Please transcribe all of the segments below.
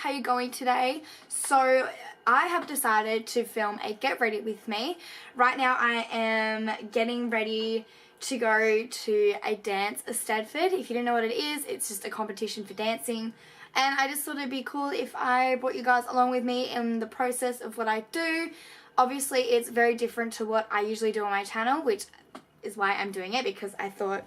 how you going today? So I have decided to film a get ready with me. Right now I am getting ready to go to a dance at Stedford. If you don't know what it is, it's just a competition for dancing. And I just thought it'd be cool if I brought you guys along with me in the process of what I do. Obviously it's very different to what I usually do on my channel, which is why I'm doing it, because I thought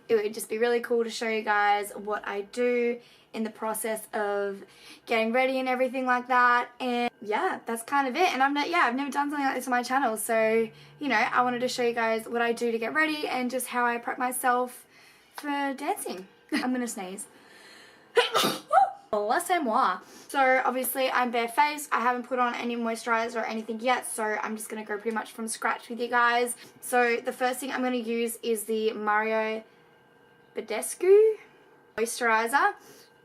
it would just be really cool to show you guys what I do in the process of getting ready and everything like that. And yeah, that's kind of it. And I've never done something like this on my channel, so you know, I wanted to show you guys what I do to get ready and just how I prep myself for dancing. I'm gonna sneeze. Laissez-moi. So obviously I'm barefaced. I haven't put on any moisturizer or anything yet, so I'm just gonna go pretty much from scratch with you guys. So the first thing I'm gonna use is the Mario Badescu moisturizer,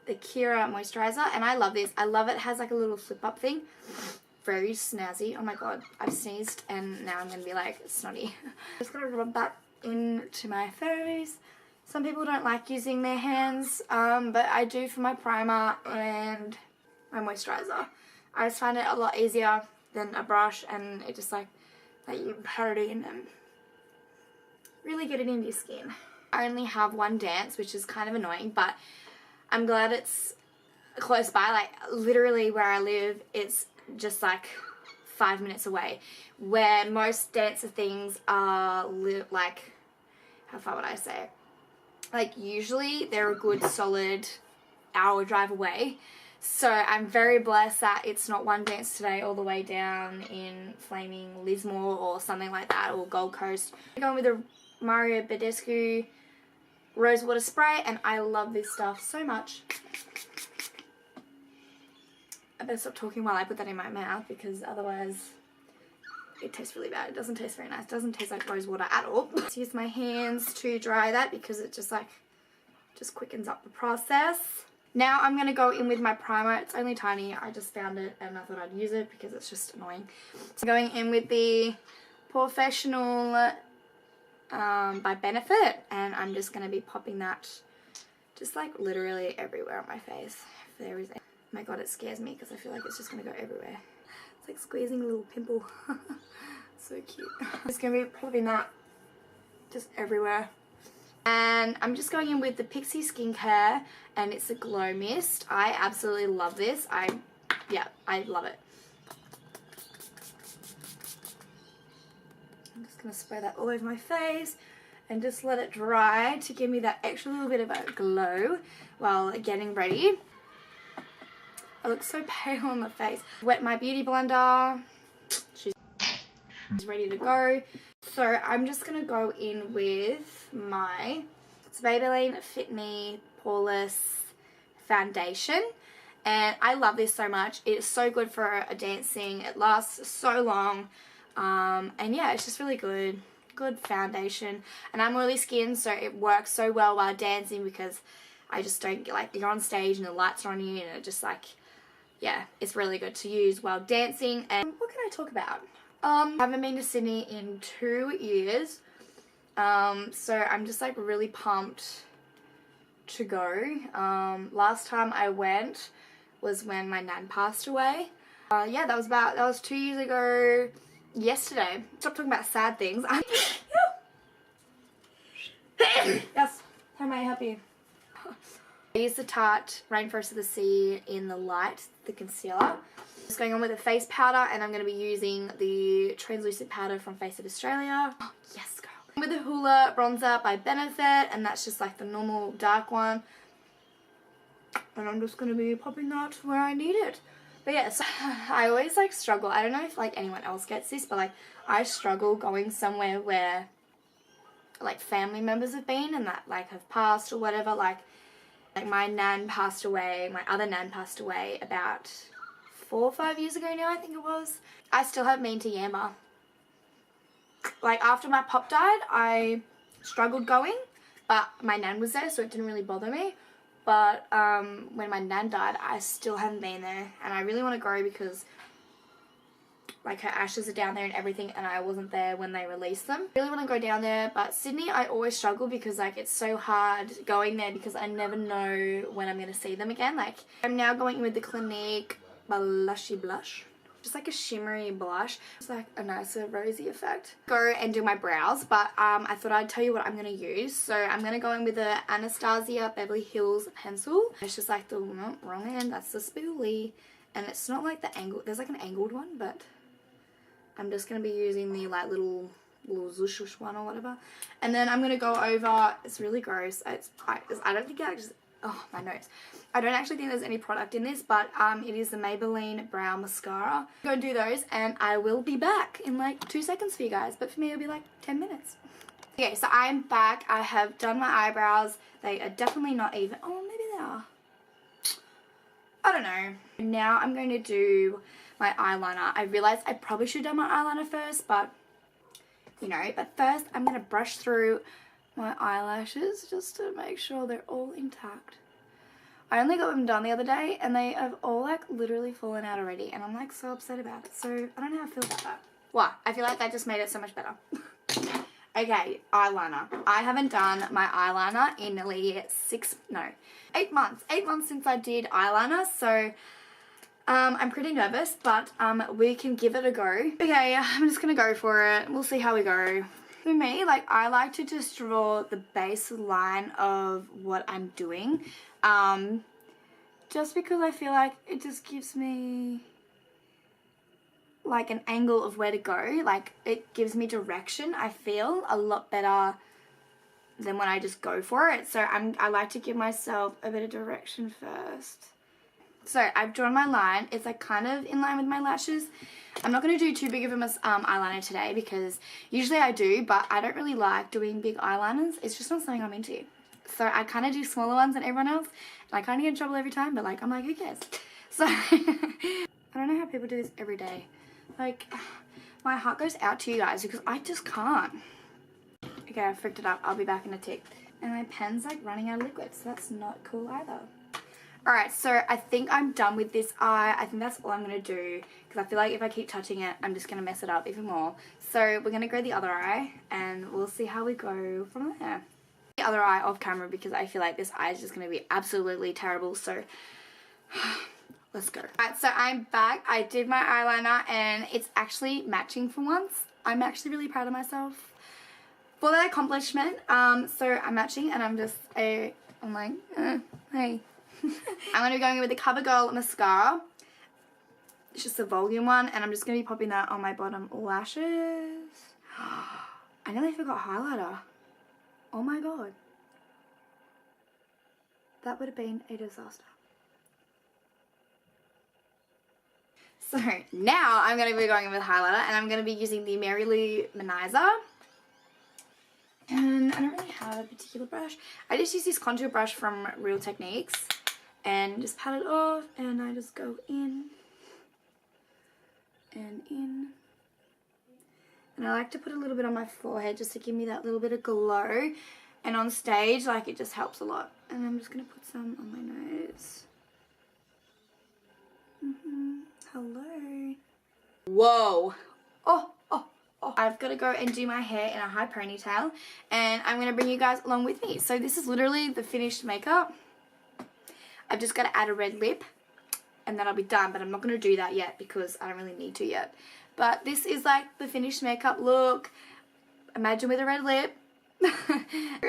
the Kira moisturizer, and I love this. I love it. It has like a little flip up thing. Very snazzy. Oh my god, I've sneezed and now I'm gonna be like snotty. Just gonna rub that into my face. Some people don't like using their hands, but I do for my primer and my moisturizer. I just find it a lot easier than a brush, and it just like that you pat it in and really get it into your skin. I only have one dance, which is kind of annoying, but I'm glad it's close by. Like literally where I live, it's just like 5 minutes away, where most dancer things are like, how far would I say? Like usually they're a good solid hour drive away. So I'm very blessed that it's not one dance today all the way down in flaming Lismore or something like that, or Gold Coast. I'm going with the Mario Badescu rose water spray, and I love this stuff so much. I better stop talking while I put that in my mouth, because otherwise it tastes really bad. It doesn't taste very nice. It doesn't taste like rose water at all. Just use my hands to dry that because it just quickens up the process. Now I'm going to go in with my primer. It's only tiny. I just found it and I thought I'd use it because it's just annoying. So I'm going in with the Professional by Benefit, and I'm just going to be popping that just like literally everywhere on my face. If there is a... Oh my god, it scares me because I feel like it's just going to go everywhere. It's like squeezing a little pimple. So cute. It's going to be popping that just everywhere. And I'm just going in with the Pixi Skincare, and it's a glow mist. I absolutely love this. I love it. I'm just going to spray that all over my face and just let it dry to give me that extra little bit of a glow while getting ready. I look so pale on the face. Wet my beauty blender. She's ready to go. So I'm just going to go in with my Maybelline Fit Me Poreless Foundation. And I love this so much. It is so good for a dancing. It lasts so long. And yeah, it's just really good. Good foundation. And I'm oily skin, so it works so well while dancing, because I just don't get like, you're on stage and the lights are on you, and it just like, yeah, it's really good to use while dancing. And what can I talk about? I haven't been to Sydney in 2 years. So I'm just like really pumped to go. Last time I went was when my nan passed away. Yeah, that was 2 years ago yesterday. Stop talking about sad things. Yes, how may I help you? I use the Tarte Rainforest of the Sea in the light, the concealer. Just going on with a face powder, and I'm going to be using the translucent powder from Face of Australia. Oh, yes, girl. With the Hoola bronzer by Benefit, and that's just like the normal dark one. And I'm just going to be popping that where I need it. But yeah, so I always like struggle. I don't know if like anyone else gets this, but like I struggle going somewhere where like family members have been and that like have passed or whatever. Like my nan passed away, my other nan passed away about 4 or 5 years ago now, I think it was. I still haven't been to Yamba. Like after my pop died, I struggled going, but my nan was there, so it didn't really bother me. But when my nan died, I still haven't been there, and I really want to go because like her ashes are down there and everything, and I wasn't there when they released them. I really want to go down there, but Sydney I always struggle because like it's so hard going there because I never know when I'm going to see them again. Like I'm now going in with the Clinique Blushy Blush. Just like a shimmery blush. It's like a nicer rosy effect. Go and do my brows, but I thought I'd tell you what I'm going to use. So I'm going to go in with the Anastasia Beverly Hills pencil. It's just like the wrong end, that's the spoolie. And it's not like the angle, there's like an angled one, but I'm just going to be using the like little zoosh one or whatever. And then I'm going to go over, it's really gross. I don't think I just, oh my nose. I don't actually think there's any product in this, but it is the Maybelline Brow Mascara. Go do those and I will be back in like 2 seconds for you guys, but for me it'll be like 10 minutes. Okay, so I'm back. I have done my eyebrows. They are definitely not even, oh maybe they are. I don't know. Now I'm going to do my eyeliner. I realized I probably should have done my eyeliner first, but you know, but first I'm going to brush through my eyelashes just to make sure they're all intact. I only got them done the other day and they have all like literally fallen out already, and I'm like so upset about it. So I don't know how I feel about that. What? I feel like that just made it so much better. Okay, eyeliner. I haven't done my eyeliner in nearly 8 months. 8 months since I did eyeliner, so I'm pretty nervous, but we can give it a go. Okay, I'm just gonna go for it. We'll see how we go. For me, like I like to just draw the baseline of what I'm doing. Just because I feel like it just gives me like an angle of where to go. Like it gives me direction, I feel, a lot better than when I just go for it. So I like to give myself a bit of direction first. So I've drawn my line. It's like kind of in line with my lashes. I'm not going to do too big of a eyeliner today because usually I do, but I don't really like doing big eyeliners. It's just not something I'm into. So I kind of do smaller ones than everyone else. And I kind of get in trouble every time, but like I'm like, who cares? So I don't know how people do this every day. Like my heart goes out to you guys because I just can't. Okay, I freaked it up. I'll be back in a tick. And my pen's like running out of liquid, so that's not cool either. Alright, so I think I'm done with this eye. I think that's all I'm going to do because I feel like if I keep touching it, I'm just going to mess it up even more. So we're going to go the other eye and we'll see how we go from there. The other eye off camera because I feel like this eye is just going to be absolutely terrible. So let's go. Alright, so I'm back. I did my eyeliner and it's actually matching for once. I'm actually really proud of myself for that accomplishment. So I'm matching and I'm just, I'm like, hey. I'm going to be going in with the CoverGirl mascara. It's just a volume one, and I'm just going to be popping that on my bottom lashes. I nearly forgot highlighter. Oh my god. That would have been a disaster. So now I'm going to be going in with highlighter, and I'm going to be using the Mary Lou Manizer. And I don't really have a particular brush. I just use this contour brush from Real Techniques. And just pat it off, and I just go in and in. And I like to put a little bit on my forehead just to give me that little bit of glow. And on stage, like, it just helps a lot. And I'm just going to put some on my nose. Hello. Whoa. Oh. I've got to go and do my hair in a high ponytail. And I'm going to bring you guys along with me. So this is literally the finished makeup. I've just got to add a red lip and then I'll be done, but I'm not going to do that yet because I don't really need to yet. But this is like the finished makeup look. Imagine with a red lip.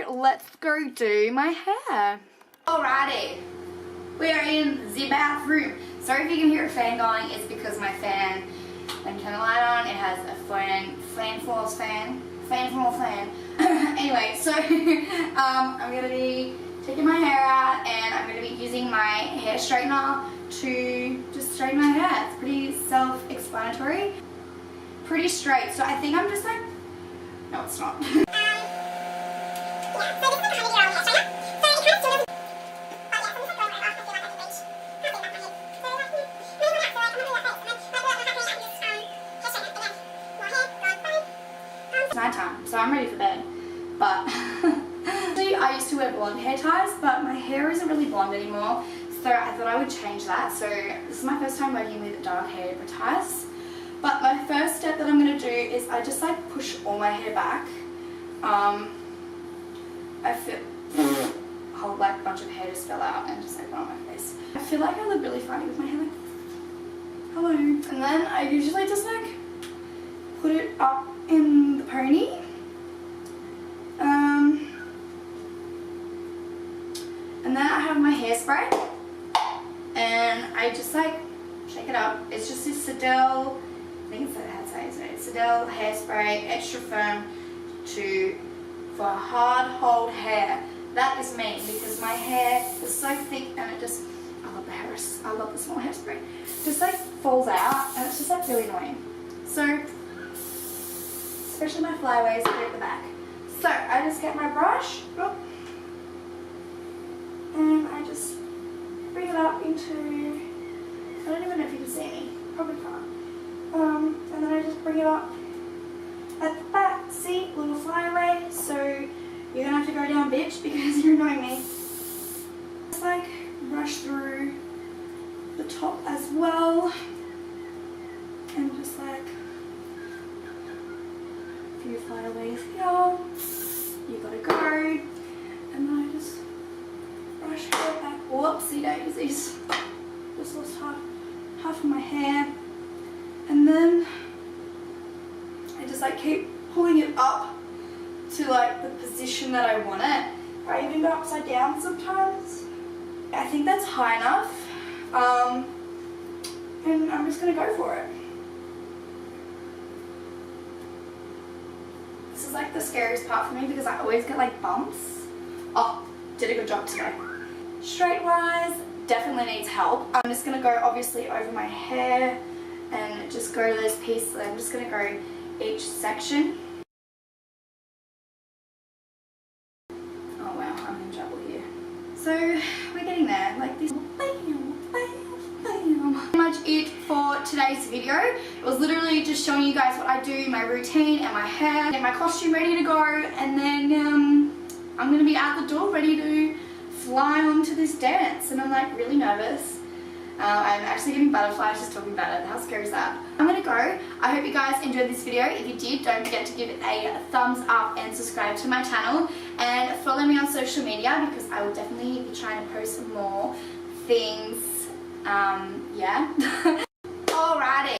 Let's go do my hair. Alrighty, we are in the bathroom. Sorry if you can hear a fan going, it's because my fan, when you turn the light on, it has a fan. Anyway, so I'm going to be taking my hair out and I'm going to be using my hair straightener to just straighten my hair. It's pretty self-explanatory. Pretty straight. So I think I'm just like, no it's not. It's nighttime, so I'm ready for bed. But I used to wear blonde hair ties, but my hair isn't really blonde anymore, so I thought I would change that. So this is my first time working with dark hair ties, But my first step that I'm going to do is I just like push all my hair back. I feel a whole like bunch of hair just fell out and just like went on my face. I feel like I look really funny with my hair like, hello. And then I usually just like put it up in the pony. And then I have my hairspray and I just like shake it up. It's just this Sedell, I think it's Sedell hairspray, extra firm for hard hold hair. That is me because my hair is so thick and it just, I love the small hairspray. It just like falls out and it's just like really annoying. So, especially my flyaways at the back. So I just get my brush, and I just bring it up into, I don't even know if you can see me, probably can't. And then I just bring it up at the back, see, little flyaway, so you're gonna have to go down, bitch, because you're annoying me. Just like brush through the top as well, and just like a few flyaways here, you gotta go, and then I just brush it back. Whoopsie daisies. Just lost half of my hair. And then I just like keep pulling it up to like the position that I want it. I even go upside down sometimes. I think that's high enough. And I'm just gonna go for it. This is like the scariest part for me because I always get like bumps. Oh, did a good job today. Straight wise, definitely needs help. I'm just going to go obviously over my hair and just go those pieces. I'm just going to go each section. Oh wow, I'm in trouble here. So we're getting there, like this. Pretty much it for today's video. It was literally just showing you guys what I do, my routine and my hair, get my costume ready to go, and then I'm going to be out the door ready to fly onto this dance, and I'm like really nervous. I'm actually getting butterflies just talking about it. How scary is that? I'm gonna go. I hope you guys enjoyed this video. If you did, don't forget to give it a thumbs up and subscribe to my channel and follow me on social media because I will definitely be trying to post more things. Yeah.